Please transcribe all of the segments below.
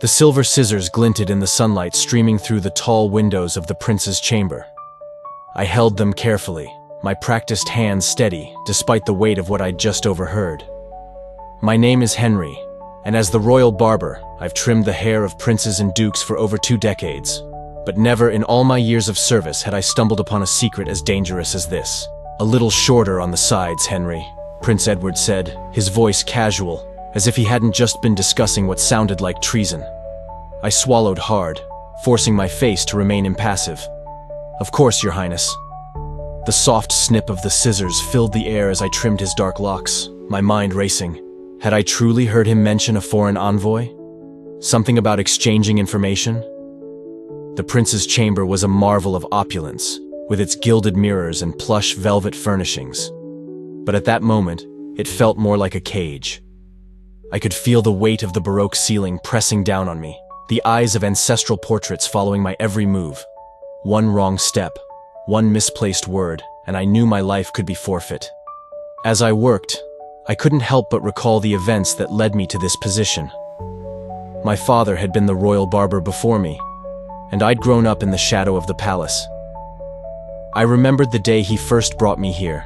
The silver scissors glinted in the sunlight streaming through the tall windows of the prince's chamber. I held them carefully, my practiced hands steady, despite the weight of what I'd just overheard. My name is Henry, and as the royal barber, I've trimmed the hair of princes and dukes for over 2 decades. But never in all my years of service had I stumbled upon a secret as dangerous as this. A little shorter on the sides, Henry, Prince Edward said, his voice casual, as if he hadn't just been discussing what sounded like treason. I swallowed hard, forcing my face to remain impassive. Of course, Your Highness. The soft snip of the scissors filled the air as I trimmed his dark locks, my mind racing. Had I truly heard him mention a foreign envoy? Something about exchanging information? The prince's chamber was a marvel of opulence, with its gilded mirrors and plush velvet furnishings. But at that moment, it felt more like a cage. I could feel the weight of the Baroque ceiling pressing down on me, the eyes of ancestral portraits following my every move. One wrong step, one misplaced word, and I knew my life could be forfeit. As I worked, I couldn't help but recall the events that led me to this position. My father had been the royal barber before me, and I'd grown up in the shadow of the palace. I remembered the day he first brought me here,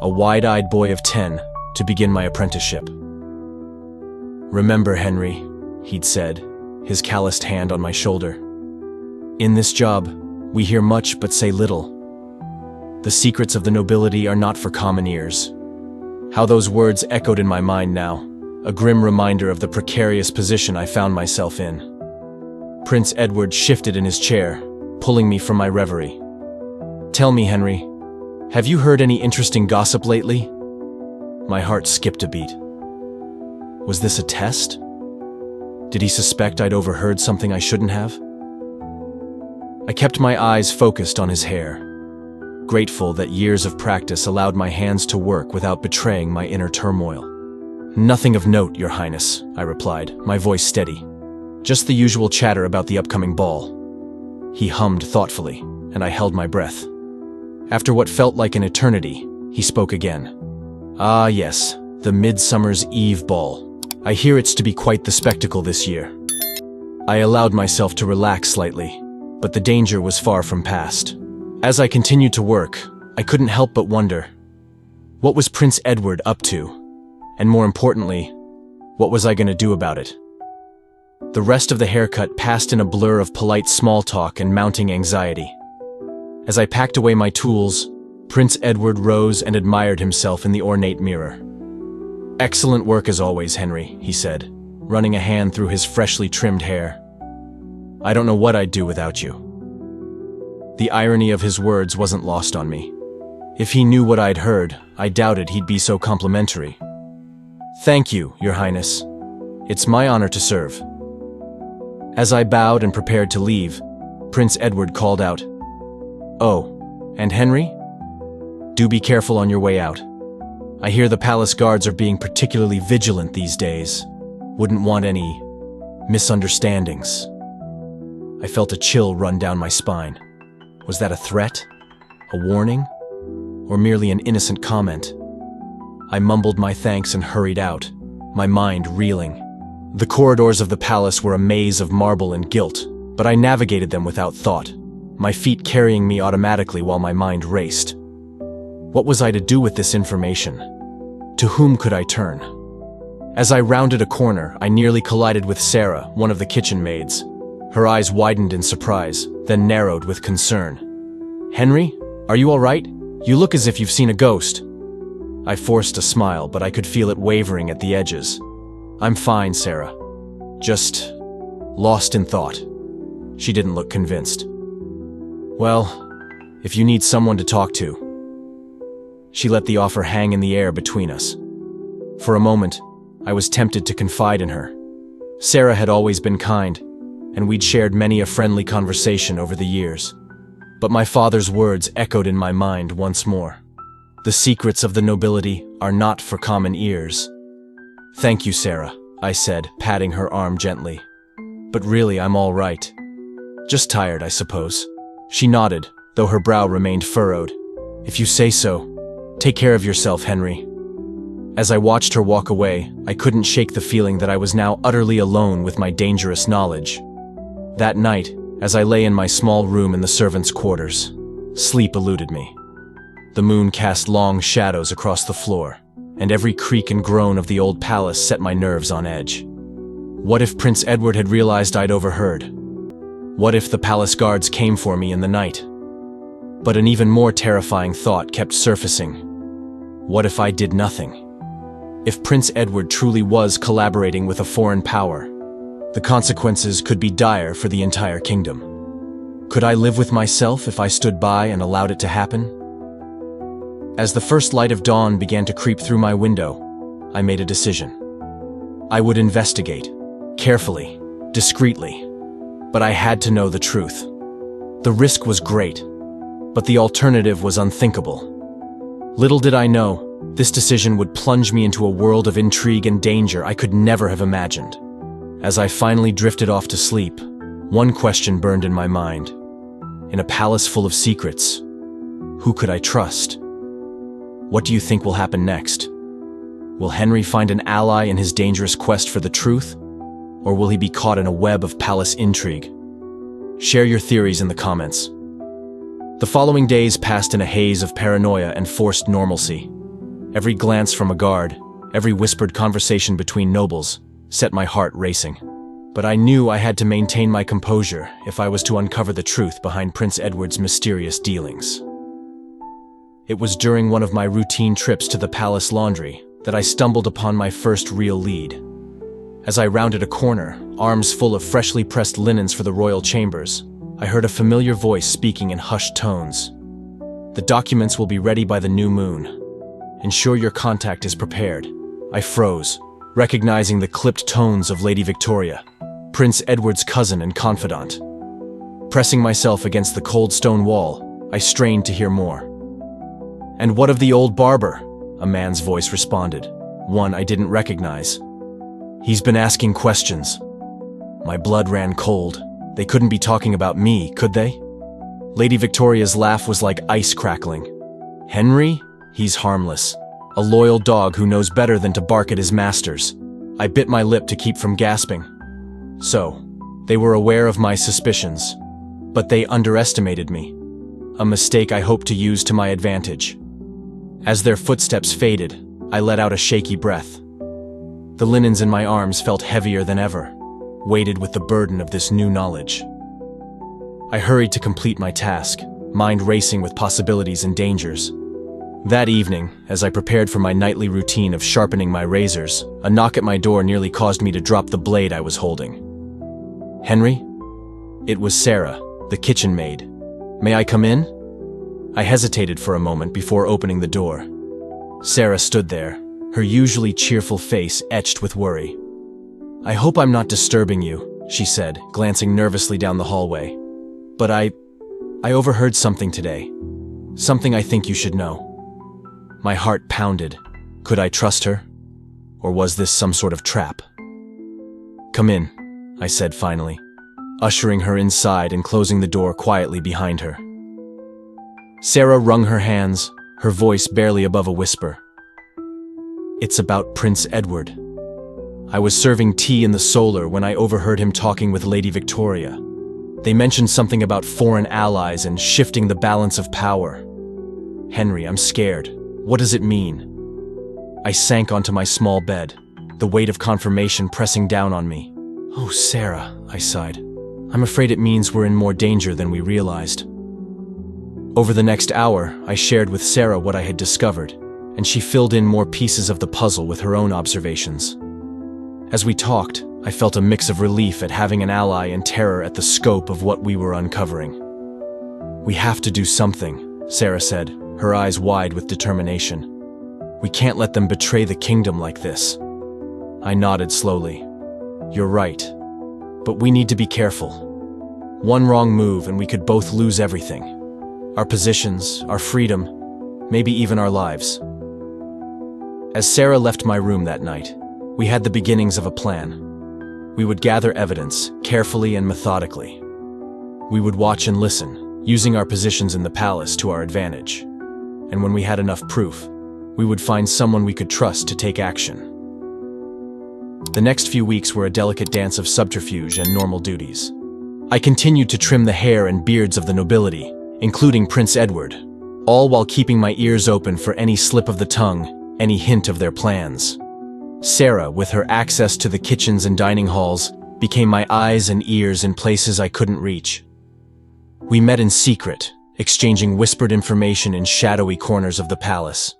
a wide-eyed boy of 10, to begin my apprenticeship. "Remember, Henry," he'd said, his calloused hand on my shoulder. "In this job, we hear much but say little. The secrets of the nobility are not for common ears." How those words echoed in my mind now, a grim reminder of the precarious position I found myself in. Prince Edward shifted in his chair, pulling me from my reverie. "Tell me, Henry, have you heard any interesting gossip lately?" My heart skipped a beat. Was this a test? Did he suspect I'd overheard something I shouldn't have? I kept my eyes focused on his hair, grateful that years of practice allowed my hands to work without betraying my inner turmoil. "Nothing of note, Your Highness," I replied, my voice steady. "Just the usual chatter about the upcoming ball." He hummed thoughtfully, and I held my breath. After what felt like an eternity, he spoke again. "Ah, yes, the Midsummer's Eve ball. I hear it's to be quite the spectacle this year." I allowed myself to relax slightly, but the danger was far from past. As I continued to work, I couldn't help but wonder, what was Prince Edward up to? And more importantly, what was I going to do about it? The rest of the haircut passed in a blur of polite small talk and mounting anxiety. As I packed away my tools, Prince Edward rose and admired himself in the ornate mirror. "Excellent work as always, Henry," he said, running a hand through his freshly trimmed hair. "I don't know what I'd do without you." The irony of his words wasn't lost on me. If he knew what I'd heard, I doubted he'd be so complimentary. "Thank you, Your Highness. It's my honor to serve." As I bowed and prepared to leave, Prince Edward called out, "Oh, and Henry? Do be careful on your way out. I hear the palace guards are being particularly vigilant these days. Wouldn't want any misunderstandings." I felt a chill run down my spine. Was that a threat? A warning? Or merely an innocent comment? I mumbled my thanks and hurried out, my mind reeling. The corridors of the palace were a maze of marble and gilt, but I navigated them without thought, my feet carrying me automatically while my mind raced. What was I to do with this information? To whom could I turn? As I rounded a corner, I nearly collided with Sarah, one of the kitchen maids. Her eyes widened in surprise, then narrowed with concern. "Henry, are you all right? You look as if you've seen a ghost." I forced a smile, but I could feel it wavering at the edges. "I'm fine, Sarah. Just lost in thought." She didn't look convinced. "Well, if you need someone to talk to." She let the offer hang in the air between us. For a moment, I was tempted to confide in her. Sarah had always been kind, and we'd shared many a friendly conversation over the years. But my father's words echoed in my mind once more. The secrets of the nobility are not for common ears. "Thank you, Sarah," I said, patting her arm gently. "But really, I'm all right. Just tired, I suppose." She nodded, though her brow remained furrowed. "If you say so. Take care of yourself, Henry." As I watched her walk away, I couldn't shake the feeling that I was now utterly alone with my dangerous knowledge. That night, as I lay in my small room in the servants' quarters, sleep eluded me. The moon cast long shadows across the floor, and every creak and groan of the old palace set my nerves on edge. What if Prince Edward had realized I'd overheard? What if the palace guards came for me in the night? But an even more terrifying thought kept surfacing. What if I did nothing? If Prince Edward truly was collaborating with a foreign power, the consequences could be dire for the entire kingdom. Could I live with myself if I stood by and allowed it to happen? As the first light of dawn began to creep through my window, I made a decision. I would investigate, carefully, discreetly, but I had to know the truth. The risk was great, but the alternative was unthinkable. Little did I know, this decision would plunge me into a world of intrigue and danger I could never have imagined. As I finally drifted off to sleep, one question burned in my mind. In a palace full of secrets, who could I trust? What do you think will happen next? Will Henry find an ally in his dangerous quest for the truth? Or will he be caught in a web of palace intrigue? Share your theories in the comments. The following days passed in a haze of paranoia and forced normalcy. Every glance from a guard, every whispered conversation between nobles, set my heart racing. But I knew I had to maintain my composure if I was to uncover the truth behind Prince Edward's mysterious dealings. It was during one of my routine trips to the palace laundry that I stumbled upon my first real lead. As I rounded a corner, arms full of freshly pressed linens for the royal chambers, I heard a familiar voice speaking in hushed tones. The documents will be ready by the new moon. Ensure your contact is prepared. I froze, recognizing the clipped tones of Lady Victoria, Prince Edward's cousin and confidant. Pressing myself against the cold stone wall, I strained to hear more. "And what of the old Barber?" a man's voice responded, one I didn't recognize. "He's been asking questions." My blood ran cold. They couldn't be talking about me, could they? Lady Victoria's laugh was like ice crackling. "Henry? He's harmless. A loyal dog who knows better than to bark at his masters." I bit my lip to keep from gasping. So, they were aware of my suspicions, but they underestimated me. A mistake I hoped to use to my advantage. As their footsteps faded, I let out a shaky breath. The linens in my arms felt heavier than ever, weighted with the burden of this new knowledge. I hurried to complete my task, mind racing with possibilities and dangers. That evening, as I prepared for my nightly routine of sharpening my razors, a knock at my door nearly caused me to drop the blade I was holding. "Henry?" It was Sarah, the kitchen maid. "May I come in?" I hesitated for a moment before opening the door. Sarah stood there, her usually cheerful face etched with worry. "I hope I'm not disturbing you," she said, glancing nervously down the hallway. "But I overheard something today. Something I think you should know." My heart pounded. Could I trust her? Or was this some sort of trap? "Come in," I said finally, ushering her inside and closing the door quietly behind her. Sarah wrung her hands, her voice barely above a whisper. "It's about Prince Edward. I was serving tea in the solar when I overheard him talking with Lady Victoria. They mentioned something about foreign allies and shifting the balance of power. Henry, I'm scared. What does it mean?" I sank onto my small bed, the weight of confirmation pressing down on me. "Oh, Sarah," I sighed. "I'm afraid it means we're in more danger than we realized." Over the next hour, I shared with Sarah what I had discovered, and she filled in more pieces of the puzzle with her own observations. As we talked, I felt a mix of relief at having an ally and terror at the scope of what we were uncovering. "We have to do something," Sarah said, her eyes wide with determination. "We can't let them betray the kingdom like this." I nodded slowly. "You're right. But we need to be careful. One wrong move and we could both lose everything. Our positions, our freedom, maybe even our lives." As Sarah left my room that night, we had the beginnings of a plan. We would gather evidence, carefully and methodically. We would watch and listen, using our positions in the palace to our advantage. And when we had enough proof, we would find someone we could trust to take action. The next few weeks were a delicate dance of subterfuge and normal duties. I continued to trim the hair and beards of the nobility, including Prince Edward, all while keeping my ears open for any slip of the tongue, any hint of their plans. Sarah, with her access to the kitchens and dining halls, became my eyes and ears in places I couldn't reach. We met in secret, exchanging whispered information in shadowy corners of the palace.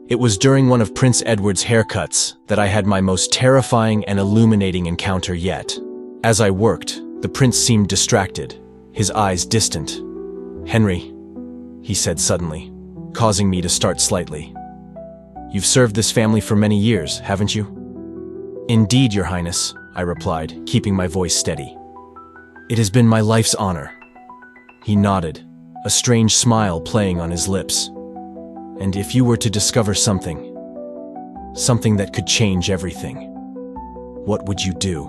It was during one of Prince Edward's haircuts that I had my most terrifying and illuminating encounter yet. As I worked, the prince seemed distracted, his eyes distant. "Henry," he said suddenly, causing me to start slightly. "You've served this family for many years, haven't you?" "Indeed, Your Highness," I replied, keeping my voice steady. "It has been my life's honor." He nodded, a strange smile playing on his lips. "And if you were to discover something that could change everything, what would you do?"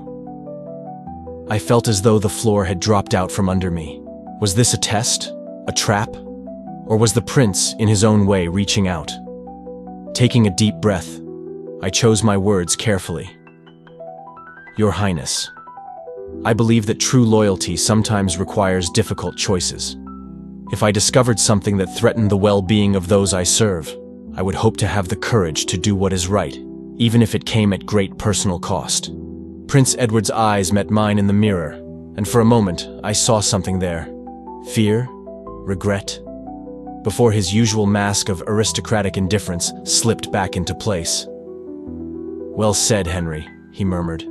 I felt as though the floor had dropped out from under me. Was this a test? A trap? Or was the prince, in his own way, reaching out? Taking a deep breath, I chose my words carefully. "Your Highness, I believe that true loyalty sometimes requires difficult choices. If I discovered something that threatened the well-being of those I serve, I would hope to have the courage to do what is right, even if it came at great personal cost." Prince Edward's eyes met mine in the mirror, and for a moment I saw something there. Fear? Regret? Before his usual mask of aristocratic indifference slipped back into place. "Well said, Henry," he murmured.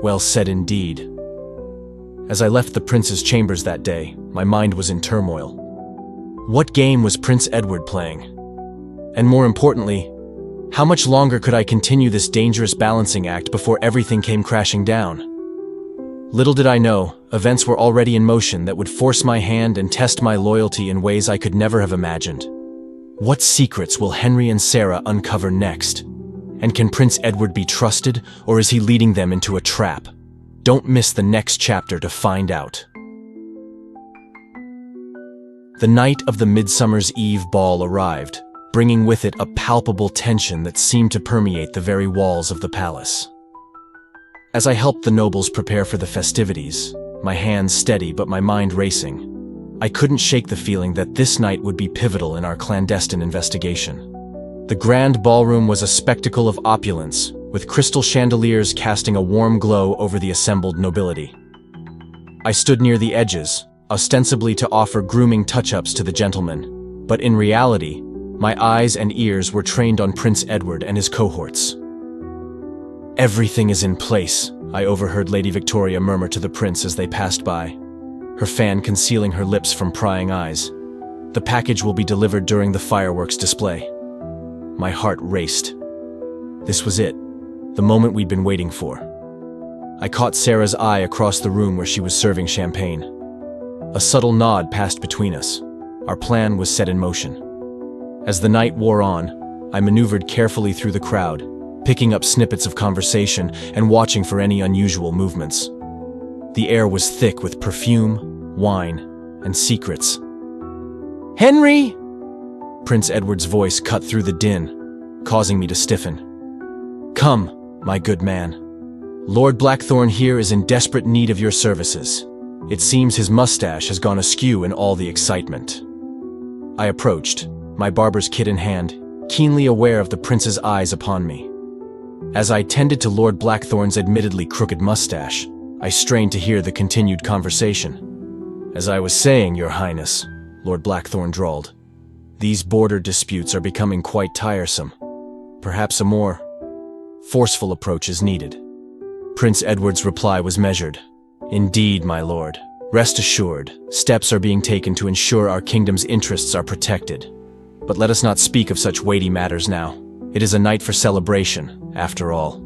"Well said indeed." As I left the prince's chambers that day, my mind was in turmoil. What game was Prince Edward playing? And more importantly, how much longer could I continue this dangerous balancing act before everything came crashing down? Little did I know, events were already in motion that would force my hand and test my loyalty in ways I could never have imagined. What secrets will Henry and Sarah uncover next? And can Prince Edward be trusted, or is he leading them into a trap? Don't miss the next chapter to find out. The night of the Midsummer's Eve ball arrived, bringing with it a palpable tension that seemed to permeate the very walls of the palace. As I helped the nobles prepare for the festivities, my hands steady but my mind racing, I couldn't shake the feeling that this night would be pivotal in our clandestine investigation. The grand ballroom was a spectacle of opulence, with crystal chandeliers casting a warm glow over the assembled nobility. I stood near the edges, ostensibly to offer grooming touch-ups to the gentlemen, but in reality, my eyes and ears were trained on Prince Edward and his cohorts. "Everything is in place," I overheard Lady Victoria murmur to the prince as they passed by, her fan concealing her lips from prying eyes. "The package will be delivered during the fireworks display." My heart raced. This was it, the moment we'd been waiting for. I caught Sarah's eye across the room where she was serving champagne. A subtle nod passed between us. Our plan was set in motion. As the night wore on, I maneuvered carefully through the crowd, picking up snippets of conversation and watching for any unusual movements. The air was thick with perfume, wine, and secrets. "Henry!" Prince Edward's voice cut through the din, causing me to stiffen. "Come, my good man. Lord Blackthorn here is in desperate need of your services. It seems his mustache has gone askew in all the excitement." I approached, my barber's kit in hand, keenly aware of the prince's eyes upon me. As I tended to Lord Blackthorn's admittedly crooked mustache, I strained to hear the continued conversation. "As I was saying, Your Highness," Lord Blackthorn drawled, "these border disputes are becoming quite tiresome. Perhaps a more forceful approach is needed." Prince Edward's reply was measured. "Indeed, my lord. Rest assured, steps are being taken to ensure our kingdom's interests are protected. But let us not speak of such weighty matters now. It is a night for celebration, after all."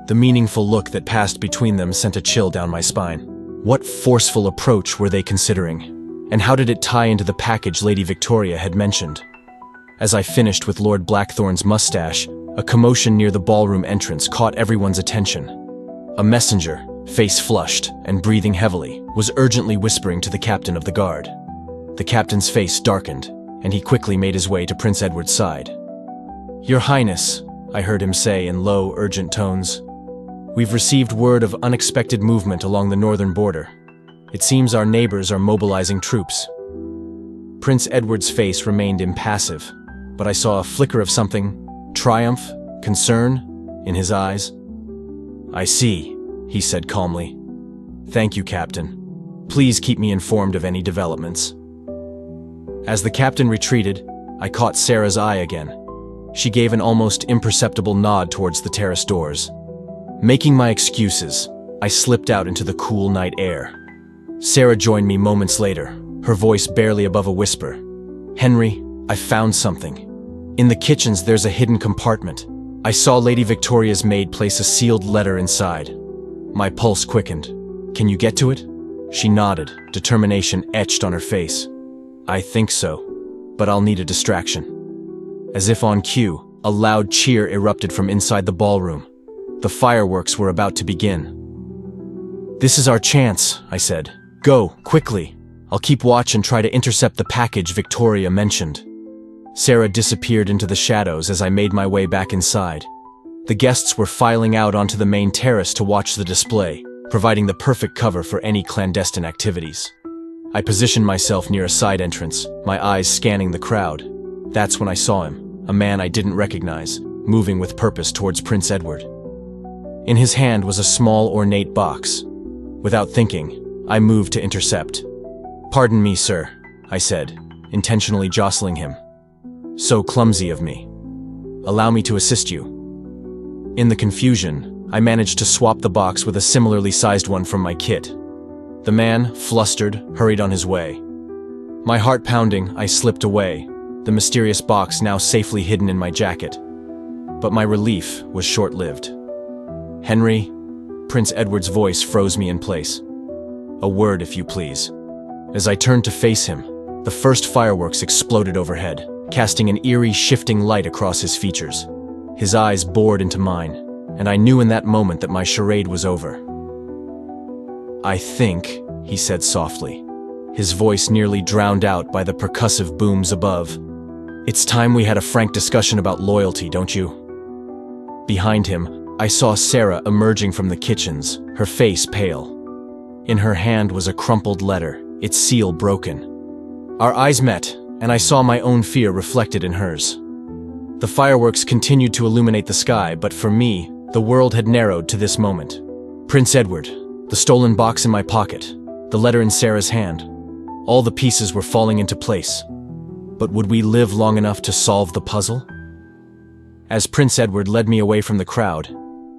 The meaningful look that passed between them sent a chill down my spine. What forceful approach were they considering? And how did it tie into the package Lady Victoria had mentioned? As I finished with Lord Blackthorn's mustache, a commotion near the ballroom entrance caught everyone's attention. A messenger, face flushed and breathing heavily, was urgently whispering to the captain of the guard. The captain's face darkened, and he quickly made his way to Prince Edward's side. Your Highness, I heard him say in low, urgent tones. We've received word of unexpected movement along the northern border. It seems our neighbors are mobilizing troops. Prince Edward's face remained impassive, but I saw a flicker of something, triumph, concern, in his eyes. I see, he said calmly. Thank you, Captain. Please keep me informed of any developments. As the captain retreated, I caught Sarah's eye again. She gave an almost imperceptible nod towards the terrace doors. Making my excuses, I slipped out into the cool night air. Sarah joined me moments later, her voice barely above a whisper. Henry, I found something. In the kitchens, there's a hidden compartment. I saw Lady Victoria's maid place a sealed letter inside. My pulse quickened. Can you get to it? She nodded, determination etched on her face. I think so, but I'll need a distraction. As if on cue, a loud cheer erupted from inside the ballroom. The fireworks were about to begin. This is our chance, I said. Go, quickly. I'll keep watch and try to intercept the package Victoria mentioned. Sarah disappeared into the shadows as I made my way back inside. The guests were filing out onto the main terrace to watch the display, providing the perfect cover for any clandestine activities. I positioned myself near a side entrance, my eyes scanning the crowd. That's when I saw him, a man I didn't recognize, moving with purpose towards Prince Edward. In his hand was a small, ornate box. Without thinking, I moved to intercept. Pardon me, sir, I said, intentionally jostling him. So clumsy of me. Allow me to assist you. In the confusion, I managed to swap the box with a similarly sized one from my kit. The man, flustered, hurried on his way. My heart pounding, I slipped away, the mysterious box now safely hidden in my jacket. But my relief was short-lived. Henry, Prince Edward's voice froze me in place. A word, if you please. As I turned to face him, the first fireworks exploded overhead, casting an eerie, shifting light across his features. His eyes bored into mine, and I knew in that moment that my charade was over. I think, he said softly, his voice nearly drowned out by the percussive booms above. It's time we had a frank discussion about loyalty, don't you? Behind him, I saw Sarah emerging from the kitchens, her face pale. In her hand was a crumpled letter, its seal broken. Our eyes met, and I saw my own fear reflected in hers. The fireworks continued to illuminate the sky, but for me, the world had narrowed to this moment. Prince Edward, the stolen box in my pocket, the letter in Sarah's hand. All the pieces were falling into place. But would we live long enough to solve the puzzle? As Prince Edward led me away from the crowd,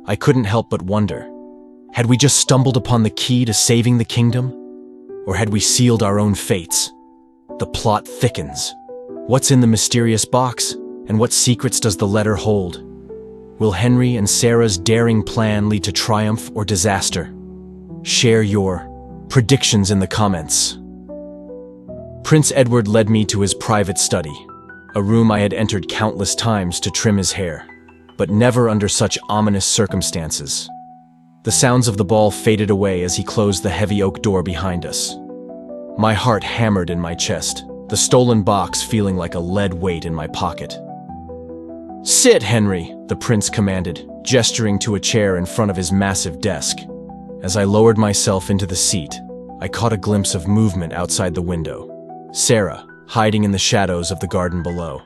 I couldn't help but wonder. Had we just stumbled upon the key to saving the kingdom? Or had we sealed our own fates? The plot thickens. What's in the mysterious box, and what secrets does the letter hold? Will Henry and Sarah's daring plan lead to triumph or disaster? Share your predictions in the comments. Prince Edward led me to his private study, a room I had entered countless times to trim his hair, but never under such ominous circumstances. The sounds of the ball faded away as he closed the heavy oak door behind us. My heart hammered in my chest, the stolen box feeling like a lead weight in my pocket. Sit, Henry, the prince commanded, gesturing to a chair in front of his massive desk. As I lowered myself into the seat, I caught a glimpse of movement outside the window. Sarah, hiding in the shadows of the garden below.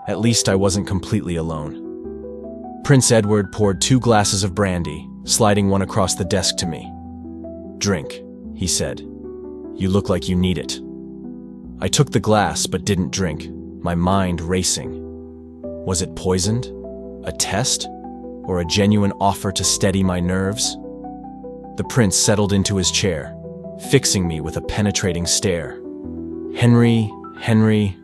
At least I wasn't completely alone. Prince Edward poured 2 glasses of brandy, sliding one across the desk to me. Drink, he said. You look like you need it. I took the glass but didn't drink, my mind racing. Was it poisoned? A test? Or a genuine offer to steady my nerves? The prince settled into his chair, fixing me with a penetrating stare. Henry, Henry,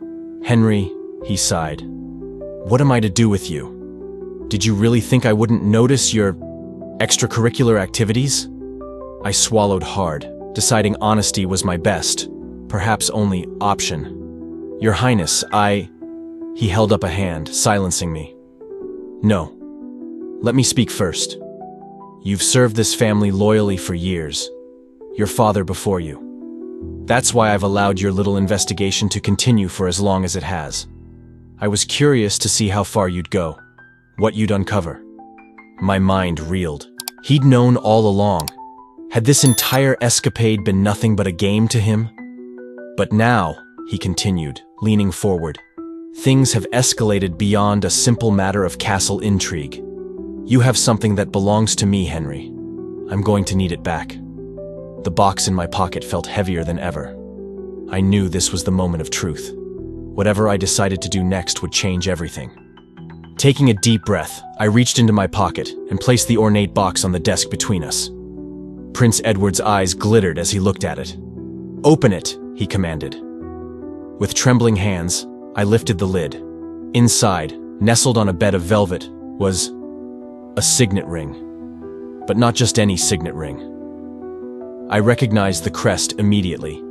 Henry, he sighed. What am I to do with you? Did you really think I wouldn't notice your extracurricular activities? I swallowed hard, deciding honesty was my best, perhaps only option. Your Highness, He held up a hand, silencing me. No. Let me speak first. You've served this family loyally for years, your father before you. That's why I've allowed your little investigation to continue for as long as it has. I was curious to see how far you'd go, what you'd uncover. My mind reeled. He'd known all along. Had this entire escapade been nothing but a game to him? But now, he continued, leaning forward, things have escalated beyond a simple matter of castle intrigue. You have something that belongs to me, Henry. I'm going to need it back. The box in my pocket felt heavier than ever. I knew this was the moment of truth. Whatever I decided to do next would change everything. Taking a deep breath, I reached into my pocket and placed the ornate box on the desk between us. Prince Edward's eyes glittered as he looked at it. "Open it," he commanded. With trembling hands, I lifted the lid. Inside, nestled on a bed of velvet, was a signet ring. But not just any signet ring. I recognized the crest immediately.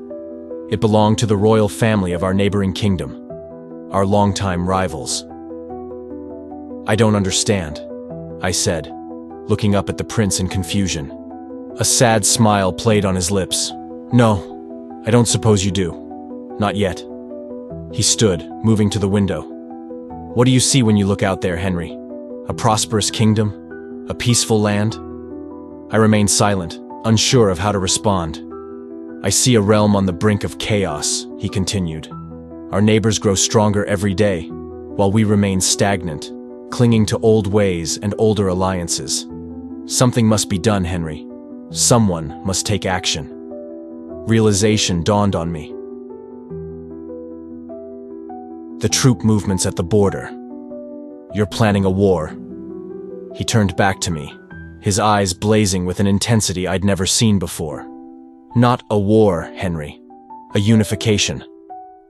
It belonged to the royal family of our neighboring kingdom, our longtime rivals. "I don't understand," I said, looking up at the prince in confusion. A sad smile played on his lips. "No, I don't suppose you do. Not yet." He stood, moving to the window. "What do you see when you look out there, Henry? A prosperous kingdom? A peaceful land?" I remained silent, unsure of how to respond. "I see a realm on the brink of chaos," he continued. "Our neighbors grow stronger every day, while we remain stagnant, clinging to old ways and older alliances. Something must be done, Henry. Someone must take action." Realization dawned on me. The troop movements at the border. "You're planning a war." He turned back to me, his eyes blazing with an intensity I'd never seen before. "Not a war, Henry. A unification.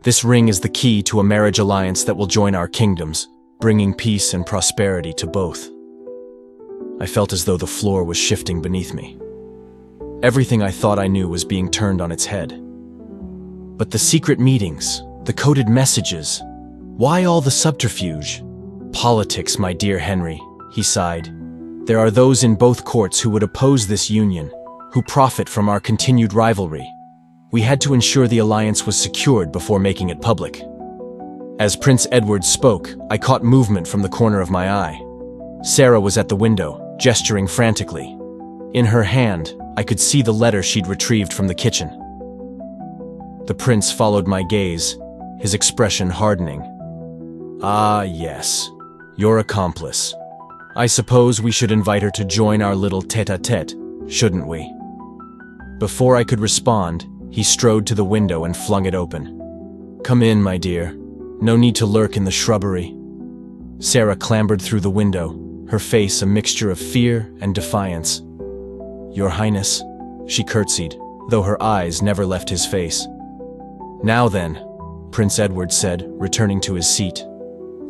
This ring is the key to a marriage alliance that will join our kingdoms, bringing peace and prosperity to both." I felt as though the floor was shifting beneath me. Everything I thought I knew was being turned on its head. But the secret meetings, the coded messages, why all the subterfuge? "Politics, my dear Henry," he sighed. "There are those in both courts who would oppose this union, who profit from our continued rivalry. We had to ensure the alliance was secured before making it public." As Prince Edward spoke, I caught movement from the corner of my eye. Sarah was at the window, gesturing frantically. In her hand, I could see the letter she'd retrieved from the kitchen. The prince followed my gaze, his expression hardening. "Ah, yes, your accomplice. I suppose we should invite her to join our little tête-à-tête, shouldn't we?" Before I could respond, he strode to the window and flung it open. "Come in, my dear. No need to lurk in the shrubbery." Sarah clambered through the window, her face a mixture of fear and defiance. "Your Highness," she curtsied, though her eyes never left his face. "Now then," Prince Edward said, returning to his seat.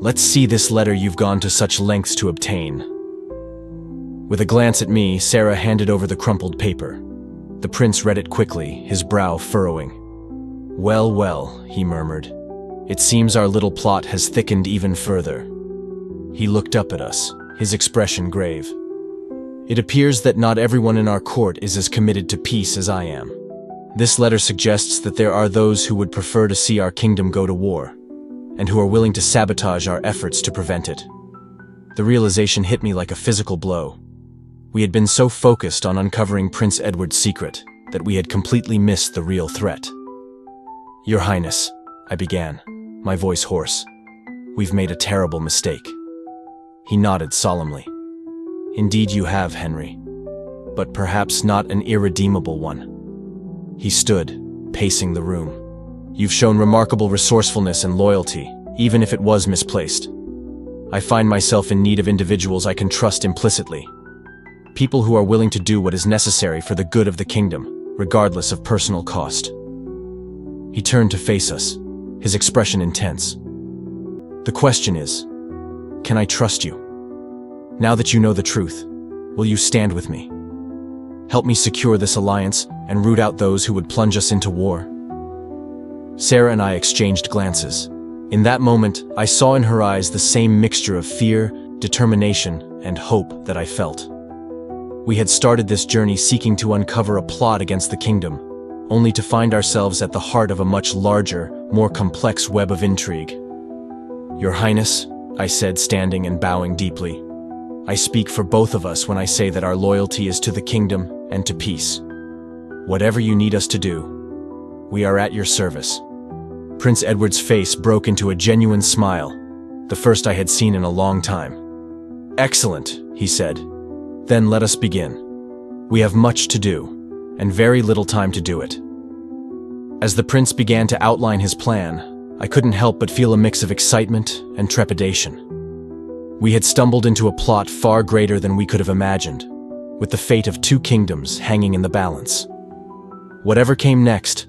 "Let's see this letter you've gone to such lengths to obtain." With a glance at me, Sarah handed over the crumpled paper. The prince read it quickly, his brow furrowing. "Well, well," he murmured. "It seems our little plot has thickened even further." He looked up at us, his expression grave. "It appears that not everyone in our court is as committed to peace as I am. This letter suggests that there are those who would prefer to see our kingdom go to war, and who are willing to sabotage our efforts to prevent it." The realization hit me like a physical blow. We had been so focused on uncovering Prince Edward's secret that we had completely missed the real threat. "Your Highness," I began, my voice hoarse, "we've made a terrible mistake." He nodded solemnly. "Indeed you have, Henry, but perhaps not an irredeemable one." He stood, pacing the room. "You've shown remarkable resourcefulness and loyalty, even if it was misplaced. I find myself in need of individuals I can trust implicitly. People who are willing to do what is necessary for the good of the kingdom, regardless of personal cost." He turned to face us, his expression intense. "The question is, can I trust you? Now that you know the truth, will you stand with me? Help me secure this alliance and root out those who would plunge us into war?" Sarah and I exchanged glances. In that moment, I saw in her eyes the same mixture of fear, determination, and hope that I felt. We had started this journey seeking to uncover a plot against the kingdom, only to find ourselves at the heart of a much larger, more complex web of intrigue. Your Highness, I said, standing and bowing deeply. I speak for both of us when I say that our loyalty is to the kingdom and to peace. Whatever you need us to do, we are at your service. Prince Edward's face broke into a genuine smile, the first I had seen in a long time. Excellent, he said. Then let us begin. We have much to do, and very little time to do it. As the prince began to outline his plan, I couldn't help but feel a mix of excitement and trepidation. We had stumbled into a plot far greater than we could have imagined, with the fate of 2 kingdoms hanging in the balance. Whatever came next,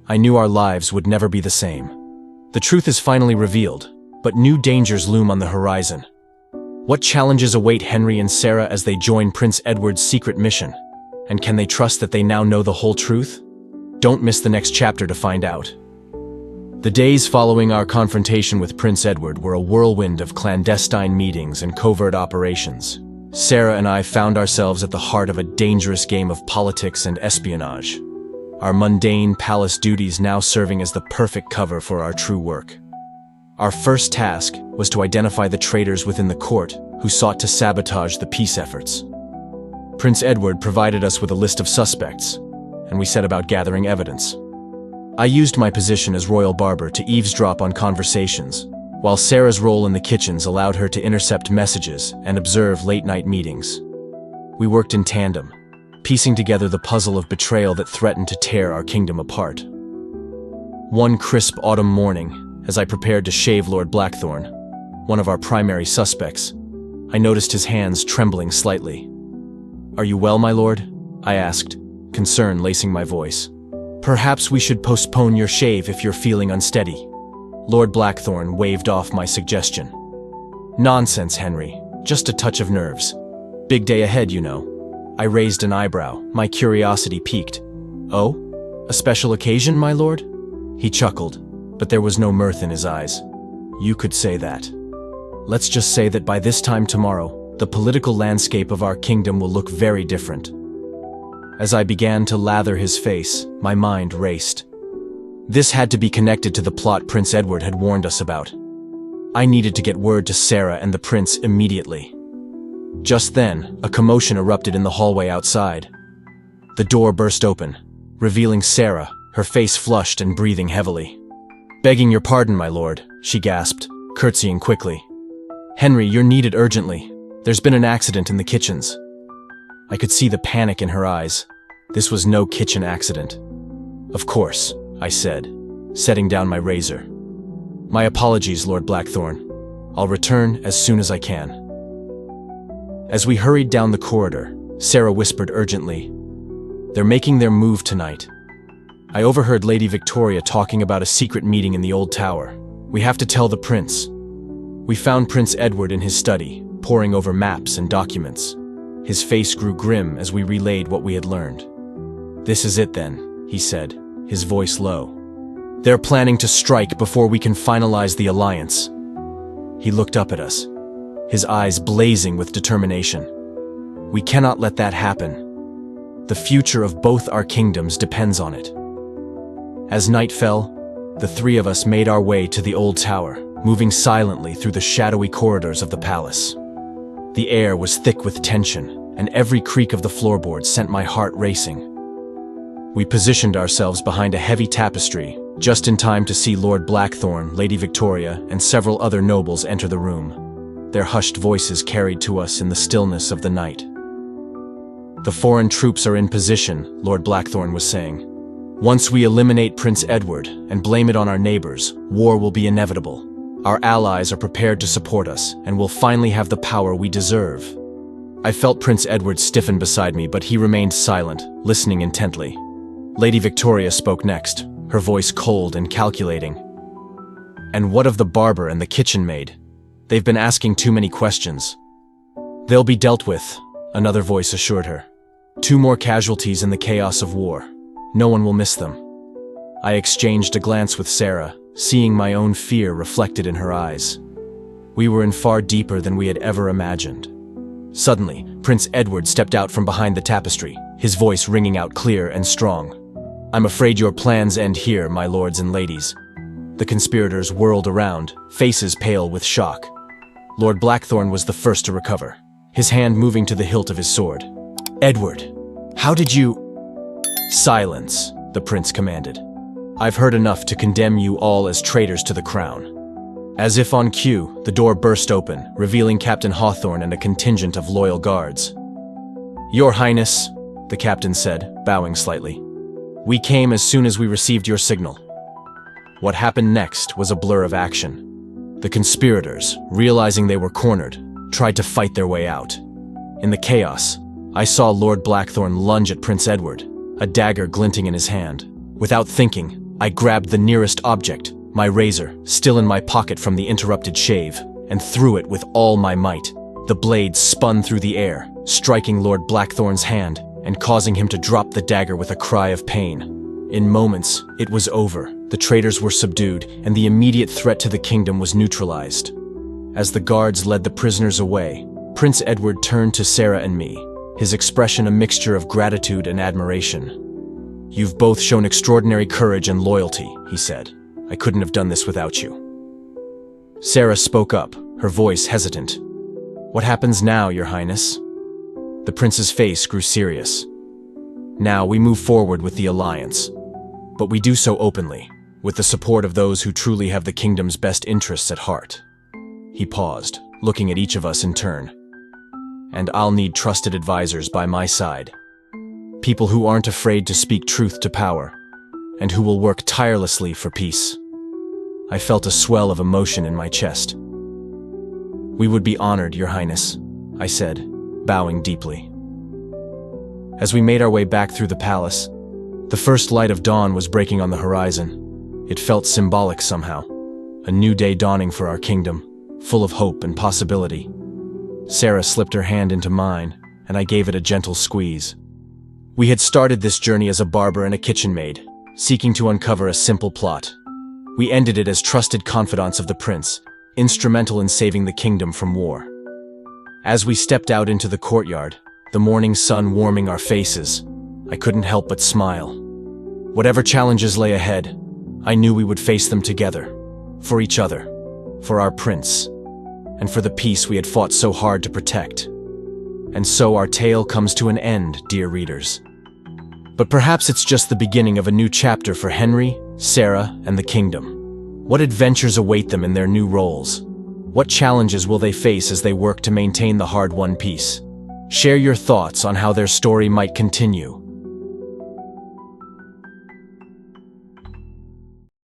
I knew our lives would never be the same. The truth is finally revealed, but new dangers loom on the horizon. What challenges await Henry and Sarah as they join Prince Edward's secret mission? And can they trust that they now know the whole truth? Don't miss the next chapter to find out. The days following our confrontation with Prince Edward were a whirlwind of clandestine meetings and covert operations. Sarah and I found ourselves at the heart of a dangerous game of politics and espionage, our mundane palace duties now serving as the perfect cover for our true work. Our first task was to identify the traitors within the court who sought to sabotage the peace efforts. Prince Edward provided us with a list of suspects, and we set about gathering evidence. I used my position as royal barber to eavesdrop on conversations, while Sarah's role in the kitchens allowed her to intercept messages and observe late-night meetings. We worked in tandem, piecing together the puzzle of betrayal that threatened to tear our kingdom apart. One crisp autumn morning, as I prepared to shave Lord Blackthorn, one of our primary suspects, I noticed his hands trembling slightly. "Are you well, my lord?" I asked, concern lacing my voice. "Perhaps we should postpone your shave if you're feeling unsteady." Lord Blackthorn waved off my suggestion. "Nonsense, Henry. Just a touch of nerves. Big day ahead, you know." I raised an eyebrow, my curiosity piqued. "Oh? A special occasion, my lord?" He chuckled, but there was no mirth in his eyes. "You could say that. Let's just say that by this time tomorrow, the political landscape of our kingdom will look very different." As I began to lather his face, my mind raced. This had to be connected to the plot Prince Edward had warned us about. I needed to get word to Sarah and the prince immediately. Just then, a commotion erupted in the hallway outside. The door burst open, revealing Sarah, her face flushed and breathing heavily. "Begging your pardon, my lord," she gasped, curtsying quickly. "Henry, you're needed urgently. There's been an accident in the kitchens." I could see the panic in her eyes. This was no kitchen accident. "Of course," I said, setting down my razor. "My apologies, Lord Blackthorn. I'll return as soon as I can." As we hurried down the corridor, Sarah whispered urgently, "They're making their move tonight." I overheard Lady Victoria talking about a secret meeting in the old tower. "We have to tell the prince." We found Prince Edward in his study, poring over maps and documents. His face grew grim as we relayed what we had learned. "This is it then," he said, his voice low. "They're planning to strike before we can finalize the alliance." He looked up at us, his eyes blazing with determination. "We cannot let that happen. The future of both our kingdoms depends on it." As night fell, the 3 of us made our way to the old tower, moving silently through the shadowy corridors of the palace. The air was thick with tension, and every creak of the floorboards sent my heart racing. We positioned ourselves behind a heavy tapestry, just in time to see Lord Blackthorn, Lady Victoria, and several other nobles enter the room. Their hushed voices carried to us in the stillness of the night. "The foreign troops are in position," Lord Blackthorn was saying. "Once we eliminate Prince Edward and blame it on our neighbors, war will be inevitable. Our allies are prepared to support us and will finally have the power we deserve." I felt Prince Edward stiffen beside me, but he remained silent, listening intently. Lady Victoria spoke next, her voice cold and calculating. "And what of the barber and the kitchen maid? They've been asking too many questions." "They'll be dealt with," another voice assured her. "2 more casualties in the chaos of war. No one will miss them." I exchanged a glance with Sarah, seeing my own fear reflected in her eyes. We were in far deeper than we had ever imagined. Suddenly, Prince Edward stepped out from behind the tapestry, his voice ringing out clear and strong. "I'm afraid your plans end here, my lords and ladies. The conspirators whirled around, faces pale with shock. Lord Blackthorn was the first to recover, his hand moving to the hilt of his sword. "Edward, how did you—" "Silence," the prince commanded. "I've heard enough to condemn you all as traitors to the crown." As if on cue, the door burst open, revealing Captain Hawthorne and a contingent of loyal guards. "Your Highness," the captain said, bowing slightly. "We came as soon as we received your signal." What happened next was a blur of action. The conspirators, realizing they were cornered, tried to fight their way out. In the chaos, I saw Lord Blackthorn lunge at Prince Edward, a dagger glinting in his hand. Without thinking, I grabbed the nearest object, my razor, still in my pocket from the interrupted shave, and threw it with all my might. The blade spun through the air, striking Lord Blackthorn's hand and causing him to drop the dagger with a cry of pain. In moments, it was over. The traitors were subdued, and the immediate threat to the kingdom was neutralized. As the guards led the prisoners away, Prince Edward turned to Sarah and me, his expression a mixture of gratitude and admiration. "You've both shown extraordinary courage and loyalty," he said. "I couldn't have done this without you." Sarah spoke up, her voice hesitant. "What happens now, Your Highness?" The prince's face grew serious. "Now we move forward with the alliance. But we do so openly, with the support of those who truly have the kingdom's best interests at heart." He paused, looking at each of us in turn. "And I'll need trusted advisors by my side. People who aren't afraid to speak truth to power, and who will work tirelessly for peace." I felt a swell of emotion in my chest. "We would be honored, Your Highness," I said, bowing deeply. As we made our way back through the palace, the first light of dawn was breaking on the horizon. It felt symbolic somehow, a new day dawning for our kingdom, full of hope and possibility. Sarah slipped her hand into mine, and I gave it a gentle squeeze. We had started this journey as a barber and a kitchen maid, seeking to uncover a simple plot. We ended it as trusted confidants of the prince, instrumental in saving the kingdom from war. As we stepped out into the courtyard, the morning sun warming our faces, I couldn't help but smile. Whatever challenges lay ahead, I knew we would face them together, for each other, for our prince, and for the peace we had fought so hard to protect. And so our tale comes to an end, dear readers. But perhaps it's just the beginning of a new chapter for Henry, Sarah, and the kingdom. What adventures await them in their new roles? What challenges will they face as they work to maintain the hard-won peace? Share your thoughts on how their story might continue.